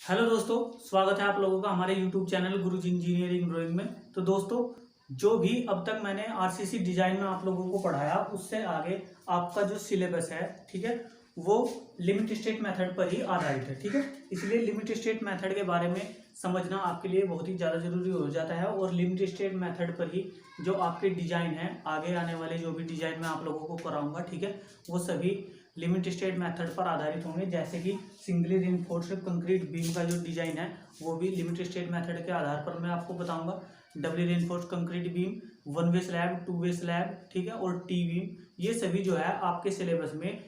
Hello दोस्तों, स्वागत है आप लोगों का हमारे यूट्यूब चैनल गुरुजी इंजीनियरिंग ड्राइंग में। तो दोस्तों, जो भी अब तक मैंने आरसीसी डिजाइन में आप लोगों को पढ़ाया उससे आगे आपका जो सिलेबस है, ठीक है, वो लिमिट स्टेट मेथड पर ही आधारित है। ठीक है, इसलिए लिमिट स्टेट मेथड के बारे में समझना आपके लिए बहुत ही ज़्यादा जरूरी हो जाता है और लिमिट स्टेट मेथड पर ही जो आपके डिजाइन है, आगे आने वाले जो भी डिजाइन मैं आप लोगों को कराऊंगा, ठीक है, वो सभी लिमिट स्टेट मेथड पर आधारित होंगे। जैसे कि सिंगली रिइंफोर्स्ड कंक्रीट बीम का जो डिजाइन है वो भी लिमिट स्टेट मेथड के आधार पर मैं आपको बताऊंगा। Doubly reinforced concrete beam, one way slab, two way slab, ठीक है, और टी बीम, ये सभी जो है आपके सिलेबस में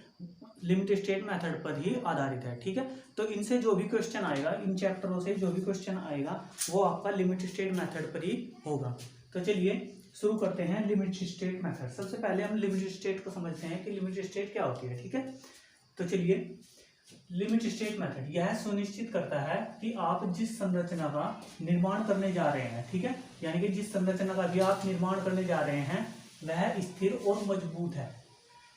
लिमिट स्टेट मेथड पर ही आधारित है। ठीक है, तो इनसे जो भी क्वेश्चन आएगा, इन चैप्टरों से जो भी क्वेश्चन आएगा वो आपका लिमिट स्टेट मेथड पर ही होगा। तो चलिए शुरू करते हैं लिमिट स्टेट मेथड। सबसे पहले हम लिमिट स्टेट को समझते हैं कि लिमिट स्टेट क्या होती है। ठीक है, तो चलिए, लिमिट स्टेट मेथड यह सुनिश्चित करता है कि आप जिस संरचना का निर्माण करने जा रहे हैं, ठीक है, यानी कि जिस संरचना का भी आप निर्माण करने जा रहे हैं वह स्थिर और मजबूत है,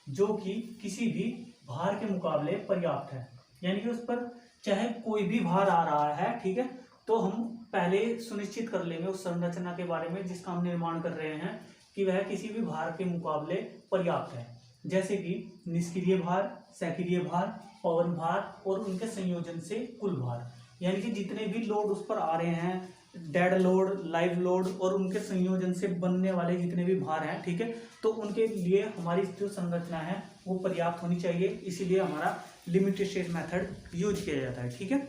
जो कि किसी भी भार के मुकाबले पर्याप्त है। यानी कि उस पर चाहे कोई भी भार आ रहा है, ठीक है, तो हम पहले सुनिश्चित कर लेंगे उस संरचना के बारे में जिसका हम निर्माण कर रहे हैं कि वह किसी भी भार के मुकाबले पर्याप्त है। जैसे कि निष्क्रिय भार, सक्रिय भार, पवन भार और उनके संयोजन से कुल भार, यानी कि जितने भी लोड उस पर आ रहे हैं, डेड लोड, लाइव लोड और उनके संयोजन से बनने वाले जितने भी भार हैं, ठीक है, तो उनके लिए हमारी जो संरचना है वो पर्याप्त होनी चाहिए। इसीलिए हमारा लिमिट स्टेट मेथड यूज किया जाता है। ठीक है,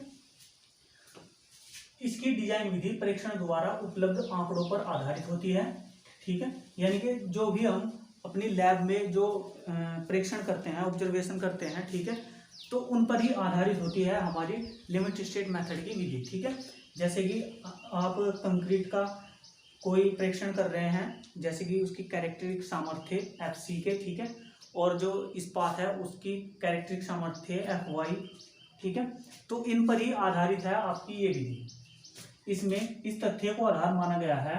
इसकी डिजाइन विधि परीक्षण द्वारा उपलब्ध आंकड़ों पर आधारित होती है। ठीक है, यानी कि जो भी हम अपनी लैब में जो परीक्षण करते हैं, ऑब्जर्वेशन करते हैं, ठीक है, तो उन पर ही आधारित होती है हमारी लिमिट स्टेट मेथड की विधि। ठीक है, जैसे कि आप कंक्रीट का कोई परीक्षण कर रहे हैं, जैसे कि उसकी कैरेक्टरिक सामर्थ्य FC के, ठीक है, और जो इस्पात है उसकी कैरेक्टरिक सामर्थ्य FY, ठीक है, तो इन पर ही आधारित है आपकी ये विधि। इसमें इस तथ्य को आधार माना गया है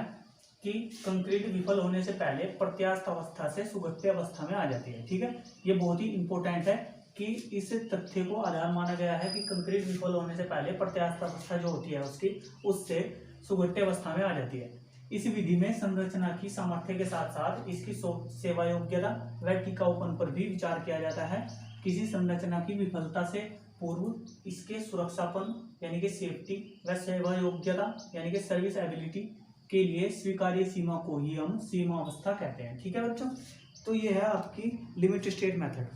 कि कंक्रीट विफल होने से पहले प्रत्यास्थ अवस्था से सुगठ्य अवस्था में आ जाती है। ठीक है, ये बहुत ही इंपॉर्टेंट है कि इस तथ्य को आधार माना गया है कि कंक्रीट विफल होने से पहले प्रत्यास्थ अवस्था जो होती है उसकी, उससे सुगठ्य अवस्था में आ जाती है। इस विधि में संरचना की सामर्थ्य के साथ साथ इसकी सेवा योग्यता व टिकाऊपन पर भी विचार किया जाता है। किसी संरचना की विफलता से पूर्व इसके सुरक्षापन यानी कि सेफ्टी व सेवा योग्यता यानी कि सर्विस एबिलिटी के लिए स्वीकार्य सीमा को ही हम सीमा अवस्था कहते हैं। ठीक है बच्चों, तो ये है आपकी लिमिट स्टेट मेथड।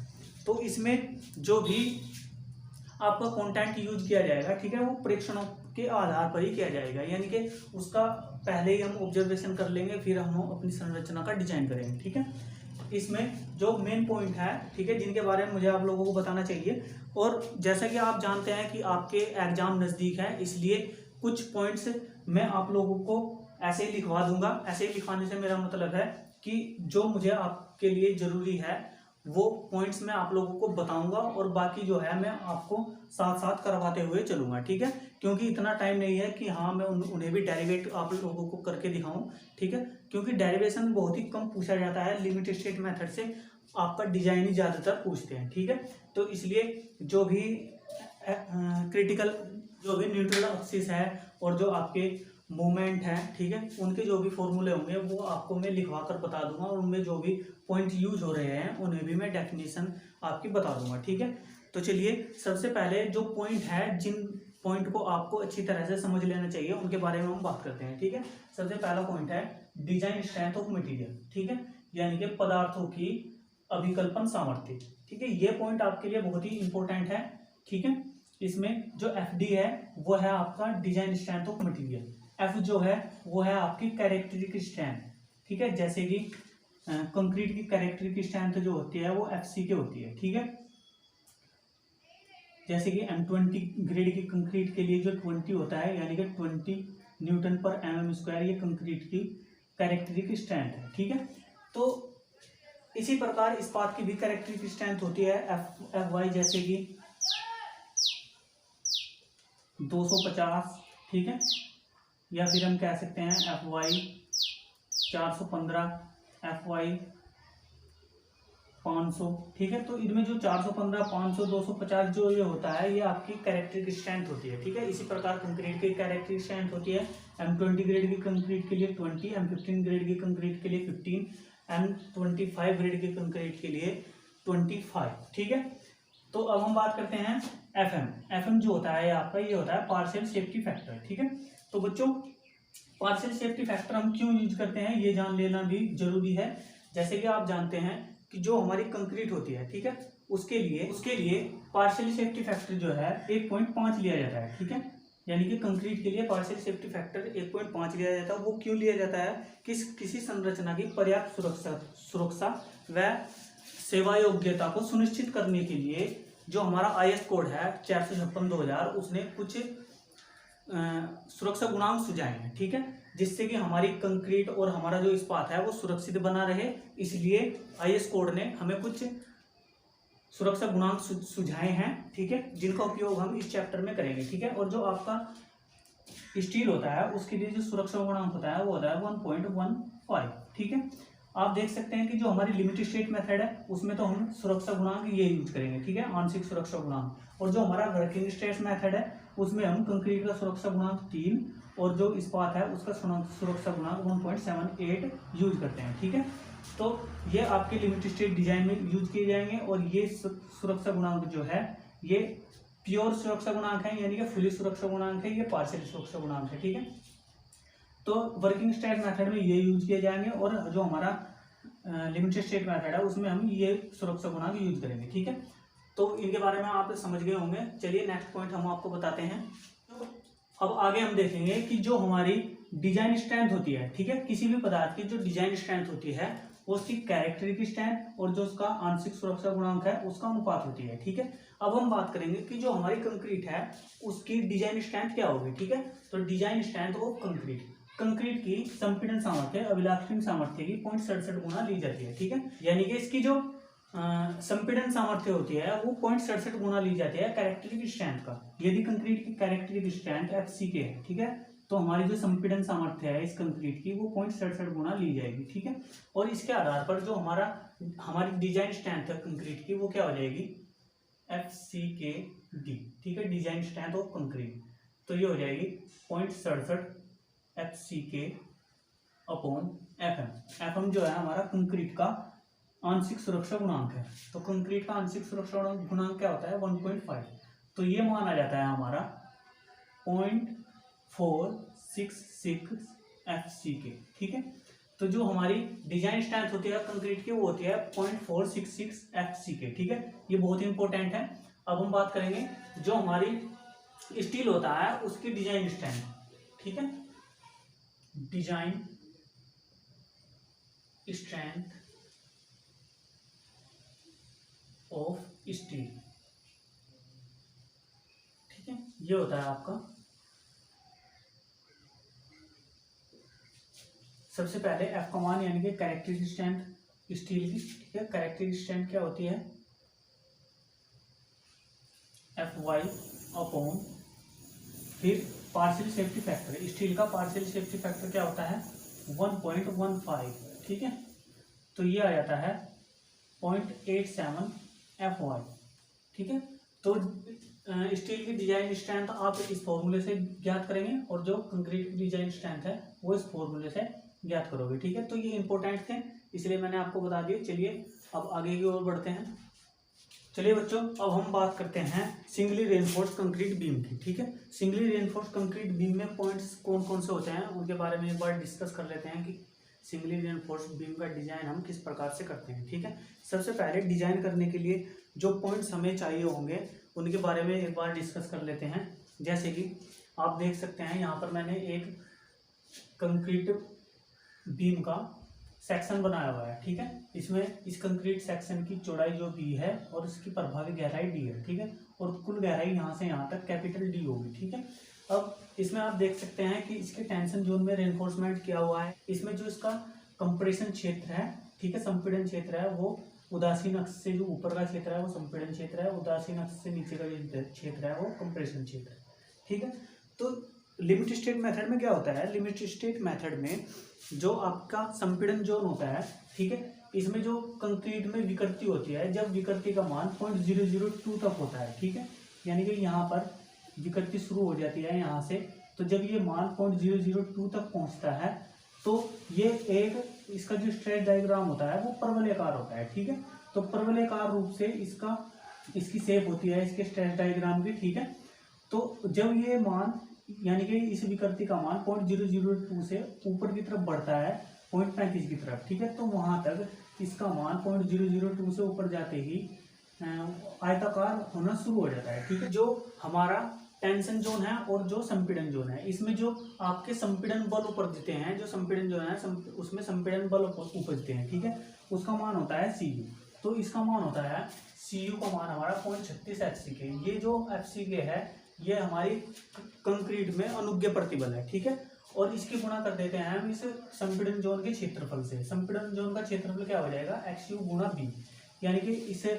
तो इसमें जो भी आपका कंटेंट यूज किया जाएगा, ठीक है, वो परीक्षणों के आधार पर ही किया जाएगा, यानी कि उसका पहले ही हम ऑब्जर्वेशन कर लेंगे, फिर हम अपनी संरचना का डिजाइन करेंगे। ठीक है, इसमें जो मेन पॉइंट है, ठीक है, जिनके बारे में मुझे आप लोगों को बताना चाहिए, और जैसा कि आप जानते हैं कि आपके एग्जाम नज़दीक है, इसलिए कुछ पॉइंट्स मैं आप लोगों को ऐसे ही लिखवा दूंगा। ऐसे ही लिखवाने से मेरा मतलब है कि जो मुझे आपके लिए ज़रूरी है वो पॉइंट्स मैं आप लोगों को बताऊंगा और बाकी जो है मैं आपको साथ साथ करवाते हुए चलूंगा। ठीक है, क्योंकि इतना टाइम नहीं है कि हाँ मैं उन्हें भी डेरिवेट आप लोगों को करके दिखाऊं। ठीक है, क्योंकि डेरिवेशन बहुत ही कम पूछा जाता है, लिमिट स्टेट मेथड से आपका डिजाइन ही ज़्यादातर पूछते हैं। ठीक है, तो इसलिए जो भी क्रिटिकल, जो भी न्यूट्रल एक्सिस है और जो आपके मूवमेंट है, ठीक है, उनके जो भी फॉर्मूले होंगे वो आपको मैं लिखवा कर बता दूंगा और उनमें जो भी पॉइंट यूज हो रहे हैं उन्हें भी मैं डेफिनेशन आपकी बता दूंगा। ठीक है, तो चलिए सबसे पहले जो पॉइंट है, जिन पॉइंट को आपको अच्छी तरह से समझ लेना चाहिए उनके बारे में हम बात करते हैं। ठीक है, सबसे पहला पॉइंट है डिजाइन स्ट्रेंथ ऑफ मटेरियल। ठीक है, यानी कि पदार्थों की अभिकल्पन सामर्थ्य। ठीक है, ये पॉइंट आपके लिए बहुत ही इंपॉर्टेंट है। ठीक है, इसमें जो FD है वो है आपका design strength of material, F जो है वो है आपकी कैरेक्टरिस्टिक स्ट्रेंथ। ठीक है, जैसे कि कंक्रीट की कैरेक्टरिस्टिक स्ट्रेंथ जो होती है वो FC के होती है। ठीक है, जैसे कि M20 ग्रेड की कंक्रीट के लिए जो 20 होता है, यानी कि 20 न्यूटन पर mm², ये कंक्रीट की कैरेक्टरिस्टिक स्ट्रेंथ है। ठीक है, तो इसी प्रकार इस्पात की भी कैरेक्टरिस्टिक स्ट्रेंथ होती है FY, जैसे कि 250। ठीक है, या फिर हम कह सकते हैं FY 415, FY 500, ठीक है। तो इनमें जो 415, 500, 250 जो ये होता है, ये आपकी कैरेक्टरिस्टिक स्ट्रेंथ होती है, ठीक है। इसी प्रकार कंक्रीट की कैरेक्टरिस्टिक स्ट्रेंथ होती है M20 ग्रेड की कंक्रीट के लिए 20, M15 ग्रेड की कंक्रीट के लिए 15, M25 ग्रेड की कंक्रीट के लिए 25, ठीक है। तो अब हम बात करते हैं FM जो होता है आपका, ये होता है पार्शियल सेफ्टी फैक्टर, ठीक है। तो बच्चों, पार्शियल सेफ्टी फैक्टर हम क्यों यूज करते हैं ये जान लेना भी जरूरी है। जैसे कि आप जानते हैं कि जो हमारी कंक्रीट होती है, ठीक है, उसके लिए पार्शियल सेफ्टी फैक्टर जो है 1.5 लिया जाता है, ठीक है। यानी कि कंक्रीट के लिए पार्शियल सेफ्टी फैक्टर 1.5 लिया जाता है। वो क्यों लिया जाता है? किसी संरचना की पर्याप्त सुरक्षा व सेवा योग्यता को सुनिश्चित करने के लिए जो हमारा IS कोड है 456/2000, उसने कुछ सुरक्षा गुणांक सुझाए हैं, ठीक है, जिससे कि हमारी कंक्रीट और हमारा जो इस्पात है वो सुरक्षित बना रहे। इसलिए IS कोड ने हमें कुछ सुरक्षा गुणांक सुझाए हैं, ठीक है, जिनका उपयोग हम इस चैप्टर में करेंगे, ठीक है। और जो आपका स्टील होता है उसके लिए जो सुरक्षा गुणांक होता है वो होता है 1.15, ठीक है। आप देख सकते हैं कि जो हमारी लिमिट स्टेट मेथड है उसमें तो हम सुरक्षा गुणांक ये यूज करेंगे, ठीक है, आंशिक सुरक्षा गुणांक। और जो हमारा वर्किंग स्ट्रेस मेथड है उसमें हम कंक्रीट का सुरक्षा गुणांक 3 और जो इस्पात है उसका सुरक्षा गुणांक 1.78 यूज करते हैं, ठीक है। तो ये आपके लिमिट स्टेट डिजाइन में यूज किए जाएंगे। और ये सुरक्षा गुणांक जो है ये प्योर सुरक्षा गुणांक है, यानी कि फुली सुरक्षा गुणांक है, ये पार्शियल सुरक्षा गुणांक है, ठीक है। तो वर्किंग स्टेट मेथड में ये यूज किए जाएंगे और जो हमारा लिमिटेड स्टेट मेथड है उसमें हम ये सुरक्षा गुणांक यूज करेंगे, ठीक है। तो इनके बारे में आप समझ गए होंगे। चलिए नेक्स्ट पॉइंट हम आपको बताते हैं। अब आगे हम देखेंगे कि जो हमारी डिजाइन स्ट्रेंथ होती है, ठीक है, किसी भी पदार्थ की जो डिजाइन स्ट्रेंथ होती है वो उसकी कैरेक्टरिस्टिक स्ट्रेंथ और जो उसका आंशिक सुरक्षा गुणांक है उसका अनुपात होती है, ठीक है। अब हम बात करेंगे कि जो हमारी कंक्रीट है उसकी डिजाइन स्ट्रेंथ क्या होगी, ठीक है। तो डिजाइन स्ट्रेंथ ऑफ कंक्रीट की संपीड़न सामर्थ्य अभिलाक्षणिक सामर्थ्य की 0.67 गुना ली जाती है, ठीक है। यानी कि इसकी जो संपीड़न सामर्थ्य होती है वो 0.67 गुना ली जाती है कैरेक्टरिस्टिक स्ट्रेंथ का। यदि कंक्रीट की कैरेक्टरिस्टिक स्ट्रेंथ FCK है, ठीक है, तो हमारी जो संपीड़न सामर्थ्य है इस कंक्रीट की वो 0.67 गुना ली जाएगी, ठीक है। और इसके आधार पर जो हमारी डिजाइन स्ट्रेंथ है कंक्रीट की वो क्या हो जाएगी, FCKD, ठीक है, डिजाइन स्ट्रेंथ ऑफ कंक्रीट। तो ये हो जाएगी 0.67 FCK/FM। FM जो है हमारा कंक्रीट का आंशिक सुरक्षा गुणांक है। तो कंक्रीट का आंशिक सुरक्षा गुणांक क्या होता है 1.5। तो ये माना जाता है हमारा 0.466 FCK, ठीक है। तो जो हमारी डिजाइन स्ट्रेंथ होती है कंक्रीट की वो होती है 0.466 FCK, ठीक है। ये बहुत ही इंपॉर्टेंट है। अब हम बात करेंगे जो हमारी स्टील होता है उसकी डिजाइन स्ट्रेंथ, ठीक है, डिजाइन स्ट्रेंथ ऑफ स्टील, ठीक है। ये होता है आपका सबसे पहले F का मान यानी कि कैरेक्टरिस्टिक स्ट्रेंथ स्टील की, ठीक है। कैरेक्टरिस्टिक स्ट्रेंथ क्या होती है FY अपॉन फिर पार्शियल सेफ्टी फैक्टर। स्टील का पार्शियल सेफ्टी फैक्टर क्या होता है 1.15, ठीक है। तो ये आ जाता है 0.87 FY, ठीक है। तो स्टील की डिजाइन स्ट्रेंथ आप इस फॉर्मूले से ज्ञात करेंगे और जो कंक्रीट की डिजाइन स्ट्रेंथ है वो इस फॉर्मूले से ज्ञात करोगे, ठीक है। तो ये इंपॉर्टेंट थे इसलिए मैंने आपको बता दिया। चलिए अब आगे की ओर बढ़ते हैं। चलिए बच्चों, अब हम बात करते हैं सिंगली रेनफोर्स्ड कंक्रीट बीम की, ठीक है। सिंगली रेनफोर्स्ड कंक्रीट बीम में पॉइंट्स कौन कौन से होते हैं उनके बारे में एक बार डिस्कस कर लेते हैं कि सिंगली रेनफोर्स्ड बीम का डिजाइन हम किस प्रकार से करते हैं, ठीक है। सबसे पहले डिजाइन करने के लिए जो पॉइंट्स हमें चाहिए होंगे उनके बारे में एक बार डिस्कस कर लेते हैं। जैसे कि आप देख सकते हैं यहाँ पर मैंने एक कंक्रीट बीम का सेक्शन बनाया हुआ है, ठीक है। इसमें इस कंक्रीट सेक्शन की चौड़ाई जो डी है और इसकी प्रभावी गहराई डी है, ठीक है। और कुल गहराई यहाँ से यहाँ तक कैपिटल डी होगी, ठीक है। अब इसमें आप देख सकते हैं कि इसके टेंशन जोन में रेनफोर्समेंट किया हुआ है। इसमें जो इसका कंप्रेशन क्षेत्र है, ठीक है, संपीड़न क्षेत्र है, वो उदासीन अक्ष से जो ऊपर का क्षेत्र है वो संपीड़न क्षेत्र है, उदासीन अक्ष से नीचे का जो क्षेत्र है वो कंप्रेशन क्षेत्र है, ठीक है। तो लिमिट स्टेट मेथड में क्या होता है, लिमिट स्टेट मेथड में जो आपका संपीड़न जोन होता है, ठीक है, इसमें जो कंक्रीट में विकृति होती है, जब विकृति का मान 0.002 तक होता है, ठीक है, यानी कि यहाँ पर विकृति शुरू हो जाती है यहाँ से, तो जब ये मान 0.002 तक पहुँचता है तो ये एक इसका जो स्ट्रेच डायग्राम होता है वो परवलयाकार होता है, ठीक है। तो परवलयाकार रूप से इसकी शेप होती है इसके स्ट्रेच डायग्राम की, ठीक है। तो जब ये मान यानी कि इस विकृति का मान 0.002 से ऊपर की तरफ बढ़ता है 0.35 की तरफ, ठीक है, तो वहां तक इसका मान 0.002 से ऊपर जाते ही आयताकार होना शुरू हो जाता है, ठीक है। जो हमारा टेंशन जोन है और जो संपीड़न जोन है, इसमें जो आपके संपीड़न बल उपजते हैं, जो संपीड़न जोन है उसमें संपीड़न बल उपजते हैं, ठीक है, उसका मान होता है CU। तो इसका मान होता है CU का मान हमारा 0.36 FCK। ये जो FCK है ये हमारी कंक्रीट में अनुज्ञ प्रतिबल है, ठीक है। और इसकी गुणा कर देते हैं हम इस संपीड़न जोन के क्षेत्रफल से। संपीड़न जोन का क्षेत्रफल क्या हो जाएगा, XU गुणा B, यानी कि इसे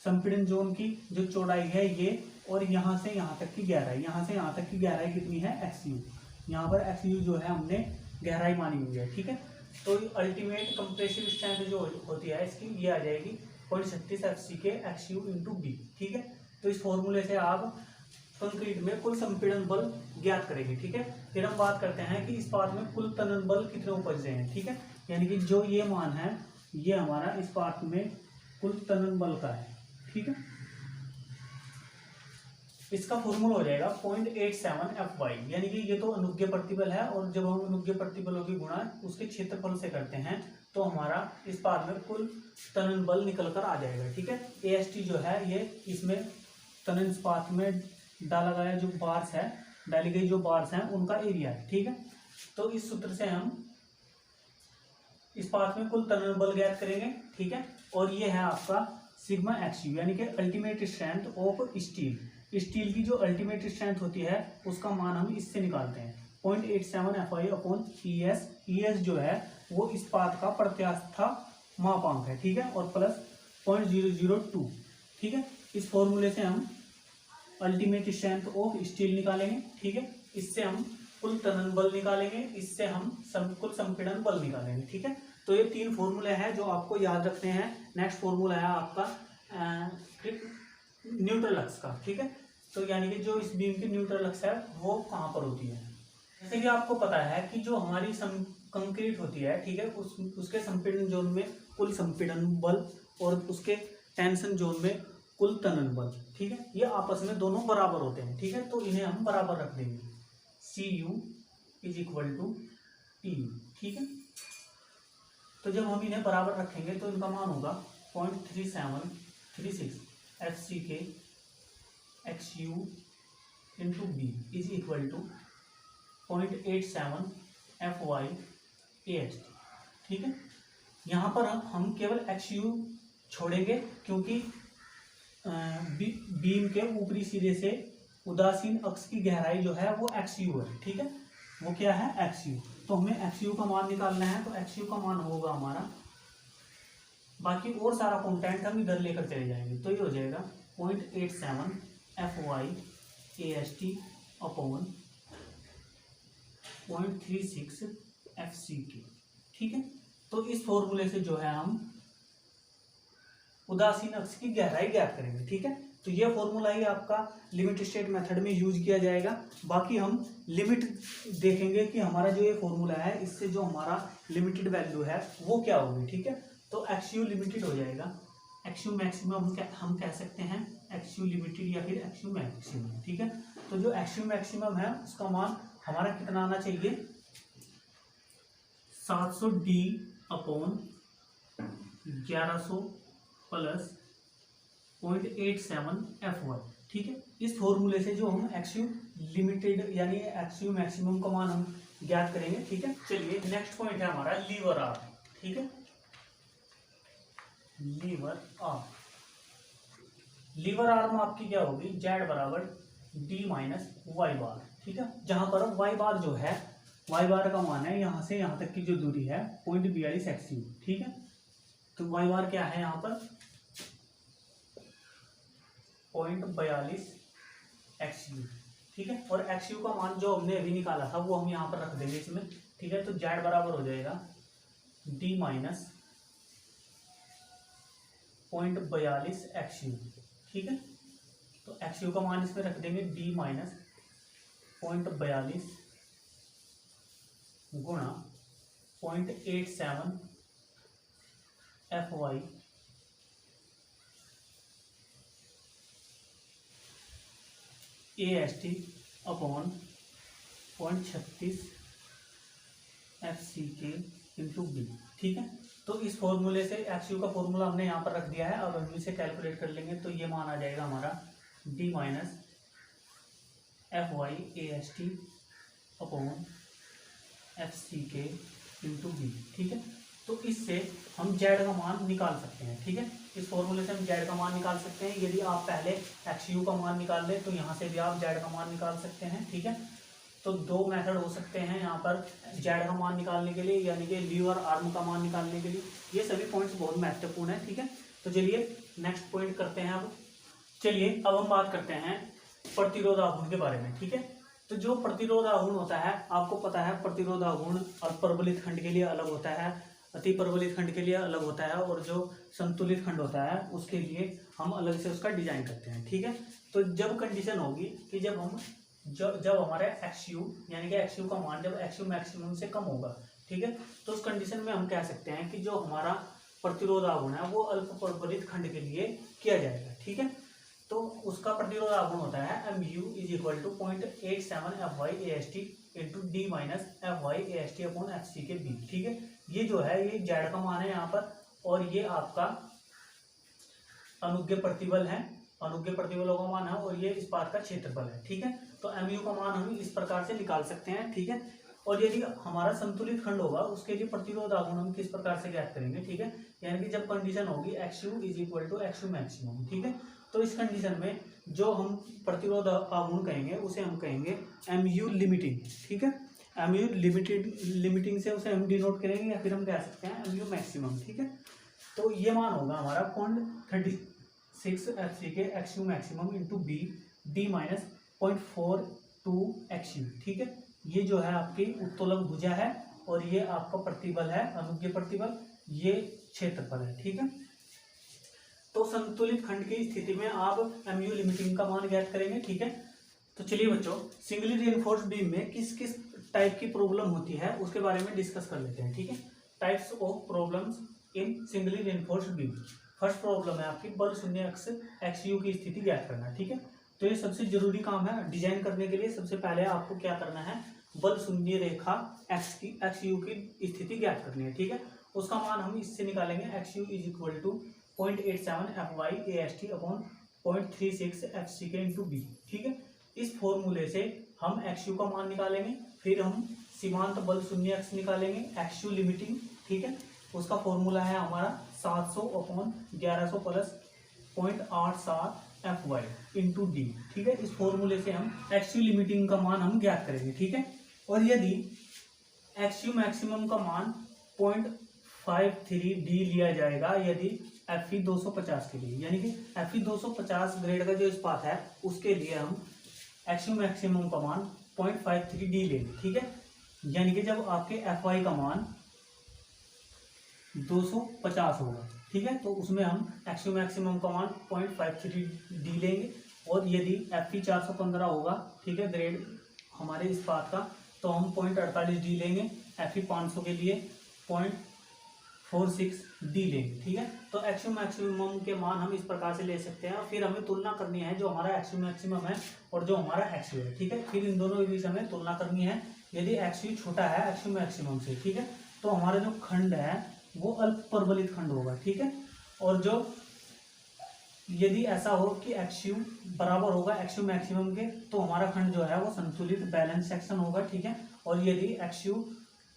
संपीड़न जोन की जो चौड़ाई है ये, और यहाँ से यहाँ तक की गहराई, यहाँ से यहाँ तक की गहराई कितनी है XU, यहाँ पर XU जो है हमने गहराई मानी हुई है, ठीक है। तो अल्टीमेट कंप्रेसिव स्ट्रेंथ जो होती है इसकी ये आ जाएगी 0.36 FCK XU इंटू B, ठीक है। तो इस फॉर्मूले से आप कंक्रीट में कुल संपीड़न बल ज्ञात करेंगे, ठीक है। फिर हम बात करते हैं कि इस्पात में कुल तनन बल कितने उपज रहे हैं, ठीक है, यानी कि जो ये मान है ये हमारा इस्पात में कुल तनन बल का है, ठीक है। इसका फॉर्मूला हो जाएगा 0.87 FY, यानी कि ये तो अनुज्ञ प्रतिबल है, और जब हम अनुज्ञ प्रतिबलों की गुणा उसके क्षेत्रफल से करते हैं तो हमारा इस्पात में कुल तनन बल निकल कर आ जाएगा, ठीक है। AST जो है ये इसमें तनन इस्पात में डाला गया जो बार्स है, डाली गई जो बार्स हैं उनका एरिया है, ठीक है। तो इस सूत्र से हम इस्पात में कुल तनन बल ज्ञात करेंगे, ठीक है। और ये है आपका सिग्मा XU, यानी कि ultimate strength of steel. Steel की जो अल्टीमेट स्ट्रेंथ होती है उसका मान हम इससे निकालते हैं 0.87 FI अपॉन ES। ES जो है वो इस्पात का प्रत्यास्था मापांक है, ठीक है, और प्लस 0.002, ठीक है। इस फॉर्मूले से हम अल्टीमेट स्ट्रेंथ ऑफ स्टील निकालेंगे, ठीक है। इससे हम कुल तनन बल निकालेंगे, इससे हम कुल संपीड़न बल निकालेंगे, ठीक है। तो ये 3 फॉर्मूले हैं जो आपको याद रखने हैं। नेक्स्ट फॉर्मूला है आपका न्यूट्रल अक्ष का, ठीक है। तो यानी कि जो इस बीम की न्यूट्रल अक्ष है वो कहाँ पर होती है। जैसे कि आपको पता है कि जो हमारी कंक्रीट होती है, ठीक है, उसके संपीड़न जोन में कुल संपीड़न बल और उसके टेंशन जोन में कुल तनन बल, ठीक है, ये आपस में दोनों बराबर होते हैं, ठीक है। तो इन्हें हम बराबर रख देंगे, CU is equal to TU, ठीक है। तो जब हम इन्हें बराबर रखेंगे तो इनका मान होगा 0.3736 FCK XU into B is equal to 0.87 FY AST, ठीक है। यहाँ पर हम केवल XU छोड़ेंगे क्योंकि बीम के ऊपरी सिरे से उदासीन अक्ष की गहराई जो है वो XU है, ठीक है, वो क्या है XU। तो हमें XU का मान निकालना है, तो XU का मान होगा हमारा, बाकी और सारा कंटेंट हम इधर लेकर चले जाएंगे, तो ये हो जाएगा 0.87 FY AST अपॉन 0.36 FCK, ठीक है। तो इस फॉर्मूले से जो है हम उदासीन अक्ष की गहराई ज्ञात करेंगे, ठीक है। तो ये फॉर्मूला ही आपका लिमिट स्टेट मेथड में यूज किया जाएगा। बाकी हम लिमिट देखेंगे कि हमारा जो ये फॉर्मूला है इससे जो हमारा लिमिटेड वैल्यू है वो क्या होगी, ठीक है। तो XU लिमिटेड हो जाएगा, XU मैक्सिमम हम कह सकते हैं, XU लिमिटेड या फिर XU मैक्सिमम, ठीक है। तो जो XU मैक्सिमम है उसका मान हमारा कितना आना चाहिए, 700D अपॉन 1100 प्लस 0.87 FY, ठीक है। इस फॉर्मूले से जो हम XU लिमिटेड यानी XU मैक्सिमम का मान हम ज्ञात करेंगे, ठीक है। चलिए नेक्स्ट पॉइंट है हमारा लीवर आर्म, ठीक है, लीवर आर्म। लीवर आर्म आपकी क्या होगी, Z बराबर D माइनस वाई बार, ठीक है, जहां पर वाई बार जो है, वाई बार का मान है यहाँ से यहाँ तक की जो दूरी है 0.42 XU, ठीक है। तो वाई बार क्या है यहाँ पर 0.42 XU, ठीक है। और XU का मान जो हमने अभी निकाला था वो हम यहाँ पर रख देंगे इसमें, ठीक है। तो Z बराबर हो जाएगा D माइनस 0.42 XU, ठीक है। तो XU का मान इसमें रख देंगे D माइनस 0.42 गुणा 0.87 FY AST upon 0.36 FCK into B, ठीक है। तो इस फॉर्मूले से XU का फॉर्मूला हमने यहाँ पर रख दिया है। अब हम इसे कैलकुलेट कर लेंगे तो ये मान आ जाएगा हमारा D minus FY AST upon FCK into B, ठीक है। तो इससे हम Z का मान निकाल सकते हैं, ठीक है। इस फॉर्मूले से हम Z का मान निकाल सकते हैं। यदि आप पहले XU का मान निकाल लें तो यहाँ से भी आप Z का मान निकाल सकते हैं, ठीक है। तो दो मेथड हो सकते हैं यहाँ पर Z का मान निकालने के लिए, यानी कि लीवर आर्म का मान निकालने के लिए। ये सभी पॉइंट्स बहुत महत्वपूर्ण है, ठीक है। तो चलिए नेक्स्ट पॉइंट करते हैं। अब हम बात करते हैं प्रतिरोध आघूर्ण के बारे में, ठीक है। तो जो प्रतिरोध आघूर्ण होता है, आपको पता है प्रतिरोध आघूर्ण और परवलित खंड के लिए अलग होता है, अति परवलित खंड के लिए अलग होता है, और जो संतुलित खंड होता है उसके लिए हम अलग से उसका डिजाइन करते हैं, ठीक है। तो जब कंडीशन होगी कि जब हमारे XU यानी कि XU का मान जब XU मैक्सिमम से कम होगा, ठीक है, तो उस कंडीशन में हम कह सकते हैं कि जो हमारा प्रतिरोध आघूर्ण है वो अल्प परवलित खंड के लिए किया जाएगा, ठीक है। तो उसका प्रतिरोध आघूर्ण होता है MU is equal to 0.87 FY AST into D minus FY AST upon FCK B, ठीक है। ये जो है ये Z का मान है यहाँ पर, और ये आपका अनुज्ञेय प्रतिबल है, अनुज्ञेय प्रतिबलों का मान है, और ये इस्पात का क्षेत्रफल है, ठीक है। तो MU का मान हम इस प्रकार से निकाल सकते हैं, ठीक है। और यदि हमारा संतुलित खंड होगा उसके लिए प्रतिरोध आघूर्ण हम किस प्रकार से ज्ञात करेंगे, ठीक है। यानी कि जब कंडीशन होगी XU is equal to XU maximum, ठीक है। तो इस कंडीशन में जो हम प्रतिरोध आघूर्ण कहेंगे उसे हम कहेंगे MU लिमिटिंग, ठीक है। MU लिमिटिंग से उसे हम डिनोट करेंगे, या फिर हम कह सकते हैं MU मैक्सिमम, ठीक है। तो ये मान होगा हमारा 0.36 FCK XU maximum into B D minus 0.42 XU, ठीक है। ये जो है आपकी उत्तोलन भुजा है, और ये आपका प्रतिबल है, अनुज्ञेय प्रतिबल, ये क्षेत्रफल है, ठीक है। तो संतुलित खंड की स्थिति में आप MU लिमिटिंग का मान ज्ञात करेंगे, ठीक है। तो चलिए बच्चों, सिंगली रिइंफोर्स्ड बीम में किस किस टाइप की प्रॉब्लम होती है उसके बारे में डिस्कस कर लेते हैं, ठीक है। Types of problems in singly reinforced beam. First problem है आपकी बल शून्य अक्ष XU की स्थिति ज्ञात करना, ठीक है। तो ये सबसे जरूरी काम है डिजाइन करने के लिए। सबसे पहले आपको क्या करना है, बल शून्य रेखा XU की स्थिति ज्ञात करनी है, ठीक है। उसका मान हम इससे निकालेंगे XU is equal to 0.87 FY AST upon 0.36 FCK into B, ठीक है। इस फॉर्मूले से हम XU का मान निकालेंगे, फिर हम सीमांत बल शून्य अक्ष निकालेंगे XU लिमिटिंग, ठीक है। उसका फॉर्मूला है हमारा 700 upon 1100 plus 0.87 FY into D, ठीक है। इस फॉर्मूले से हम XU लिमिटिंग का मान हम ज्ञात करेंगे, ठीक है। और यदि XU मैक्सिमम का मान 0.53 D लिया जाएगा यदि Fe 250 के लिए, यानी कि Fe 250 ग्रेड का जो इस्पात है उसके लिए हम XU मैक्सिमम का मान 0.53 D लेंगे, ठीक है। यानी कि जब आपके Fy का मान 250 होगा, ठीक है, तो उसमें हम XU मैक्सिमम का मान 0.53 D लेंगे। और यदि Fe 415 होगा, ठीक है, ग्रेड हमारे इस्पात का, तो हम 0.48 D लेंगे। Fe 500 के लिए 0.46 D लेंगे, ठीक है। तो XU मैक्सिमम के मान हम इस प्रकार से ले सकते हैं, और फिर हमें तुलना करनी है जो हमारा XU मैक्सिमम है और जो हमारा XU है, ठीक है। फिर इन दोनों के बीच हमें तुलना करनी है। यदि XU छोटा है XU मैक्सिमम से, ठीक है, तो हमारा जो खंड है वो अल्प परवलित खंड होगा, ठीक है। और जो यदि ऐसा हो कि XU बराबर होगा XU मैक्सिमम के, तो हमारा खंड जो है वो संतुलित बैलेंस सेक्शन होगा, ठीक है। और यदि XU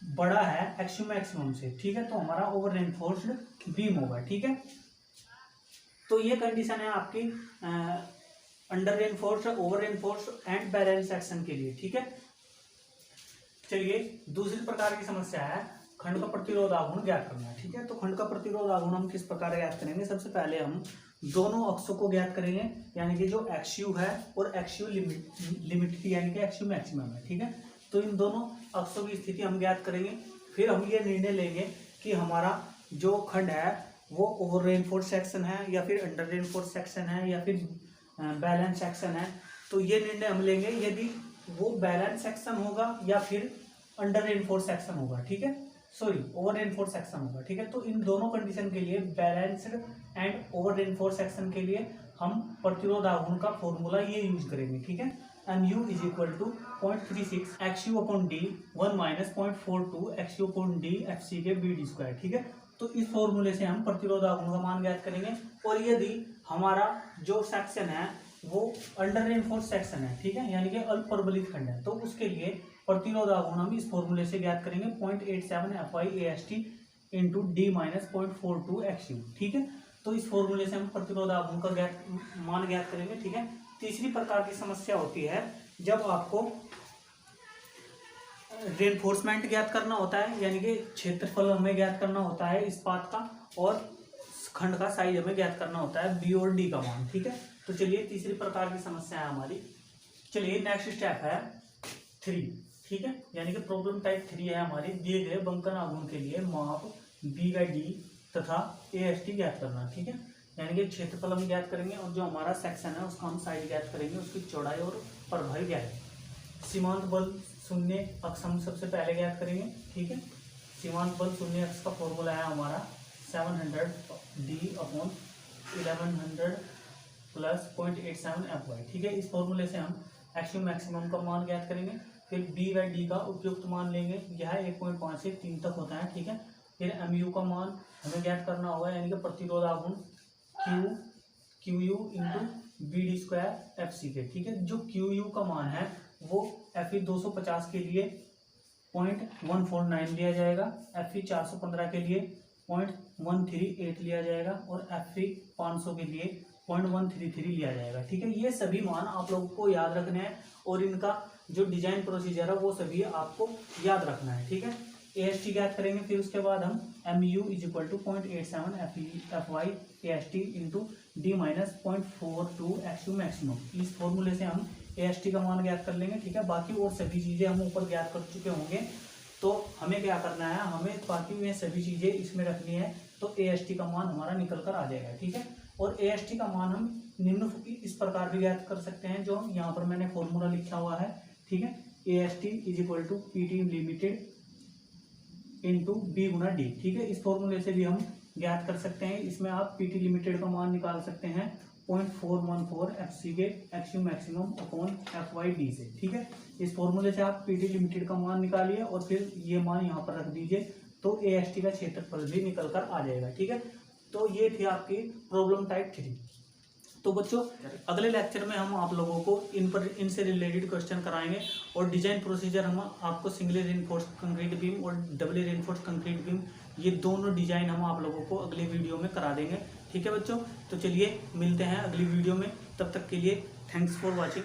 बड़ा है XU मैक्सिमम से, ठीक है, तो हमारा ओवर रेनफोर्स्ड बीम होगा, ठीक है। तो ये कंडीशन है आपकी under reinforced, over reinforced and balance section के लिए, ठीक है। चलिए दूसरी प्रकार की समस्या है खंड का प्रतिरोध आघूर्ण ज्ञात करना है, ठीक है। तो खंड का प्रतिरोध आघूर्ण हम किस प्रकार ज्ञात करेंगे, सबसे पहले हम दोनों अक्षों को ज्ञात करेंगे, यानी कि जो XU है और XU लिमिट यानी कि XU मैक्सिमम है, ठीक है। तो इन दोनों अक्षों की स्थिति हम ज्ञात करेंगे। फिर हम ये निर्णय लेंगे कि हमारा जो खंड है वो ओवर रेनफोर्स सेक्शन है या फिर अंडर रेनफोर्स सेक्शन है या फिर बैलेंस सेक्शन है। तो ये निर्णय हम लेंगे यदि वो बैलेंस सेक्शन होगा या फिर अंडर रेनफोर्स सेक्शन होगा, ठीक है, सॉरी ओवर रेनफोर्स सेक्शन होगा, ठीक है। तो इन दोनों कंडीशन के लिए, balanced and over reinforce section के लिए, हम प्रतिरोध आघूर्ण का फॉर्मूला ये यूज करेंगे, ठीक है। mu is equal to 0.36 XU upon D 1 minus 0.42 XU upon D FC K BD², ठीक है। तो इस फॉर्मूले से हम प्रतिरोध आघूर्ण का मान ज्ञात करेंगे। और यदि हमारा जो सेक्शन है वो अंडर रेनफोर्स सेक्शन है, ठीक है, यानी कि अल्प प्रबलित खंड है, तो उसके लिए प्रतिरोध आघूर्ण हम इस फॉर्मूले से ज्ञात करेंगे 0.87 FyAST into D minus 0.42 XU, ठीक है। तो इस फॉर्मूले से हम प्रतिरोध आघूर्ण का मान ज्ञात करेंगे, ठीक है। तीसरी प्रकार की समस्या होती है जब आपको रेनफोर्समेंट ज्ञात करना होता है, यानी कि क्षेत्रफल हमें ज्ञात करना होता है इस पाथ का, और खंड का साइज हमें ज्ञात करना होता है बी और डी का मान, ठीक है। तो चलिए तीसरी प्रकार की समस्या है हमारी। चलिए नेक्स्ट स्टेप है 3, ठीक है, यानी कि प्रॉब्लम टाइप 3 है हमारी। दिए गए बंकन आघूर्ण के लिए माप B/D तथा AST ज्ञात करना, ठीक है, यानी कि क्षेत्रफल हम ज्ञात करेंगे और जो हमारा सेक्शन है उसका हम साइड ज्ञात करेंगे, उसकी चौड़ाई और परिधि ज्ञात। सीमांत बल शून्य अक्ष हम सबसे पहले ज्ञात करेंगे, ठीक है। सीमांत बल शून्य अक्ष का फॉर्मूला है हमारा 700 D अपॉन 1100 प्लस 0.87 Fy, ठीक है। इस फॉर्मूले से हम एक्सियम मैक्सिमम का मान ज्ञात करेंगे, फिर B/D का उपयुक्त मान लेंगे, यह 1.5 से 3 तक होता है, ठीक है। फिर mu का मान हमें ज्ञात करना होगा, यानी कि प्रतिरोध आघूर्ण QU इंटू BD² FC के, ठीक है। जो QU का मान है वो Fe 250 के लिए 0.149 लिया जाएगा, Fe 415 के लिए 0.138 लिया जाएगा और Fe 500 के लिए 0.133 लिया जाएगा, ठीक है। ये सभी मान आप लोगों को याद रखने हैं और इनका जो डिजाइन प्रोसीजर है वो सभी आपको याद रखना है, ठीक है। AST ज्ञात करेंगे, फिर उसके बाद हम mu is equal to 0.87 Fy AST into D minus 0.42 XU maximum. इस फॉर्मूले से हम AST का मान ज्ञात कर लेंगे, ठीक है। बाकी और सभी चीज़ें हम ऊपर ज्ञात कर चुके होंगे, तो हमें क्या करना है, हमें बाकी में सभी चीज़ें इसमें रखनी है, तो AST का मान हमारा निकल कर आ जाएगा, ठीक है। और AST का मान हम निम्न इस प्रकार भी ज्ञात कर सकते हैं, जो यहाँ पर मैंने फॉर्मूला लिखा हुआ है, ठीक है। AST is equal to PT limited into B गुना D, ठीक है। इस फॉर्मूले से भी हम ज्ञात कर सकते हैं। इसमें आप PT लिमिटेड का मान निकाल सकते हैं 0.414 FC के XU मैक्सिमम अपॉन FyD से, ठीक है। इस फॉर्मूले से आप PT लिमिटेड का मान निकालिए और फिर ये मान यहाँ पर रख दीजिए, तो AST का क्षेत्रफल भी निकल कर आ जाएगा, ठीक है। तो ये थी आपकी प्रॉब्लम टाइप 3। तो बच्चों अगले लेक्चर में हम आप लोगों को इनसे रिलेटेड क्वेश्चन कराएंगे और डिजाइन प्रोसीजर हम आपको सिंगल रेनफोर्स कंक्रीट बीम और डबल रेनफोर्स कंक्रीट बीम, ये दोनों डिजाइन हम आप लोगों को अगले वीडियो में करा देंगे, ठीक है बच्चों। तो चलिए मिलते हैं अगली वीडियो में, तब तक के लिए थैंक्स फॉर वॉचिंग।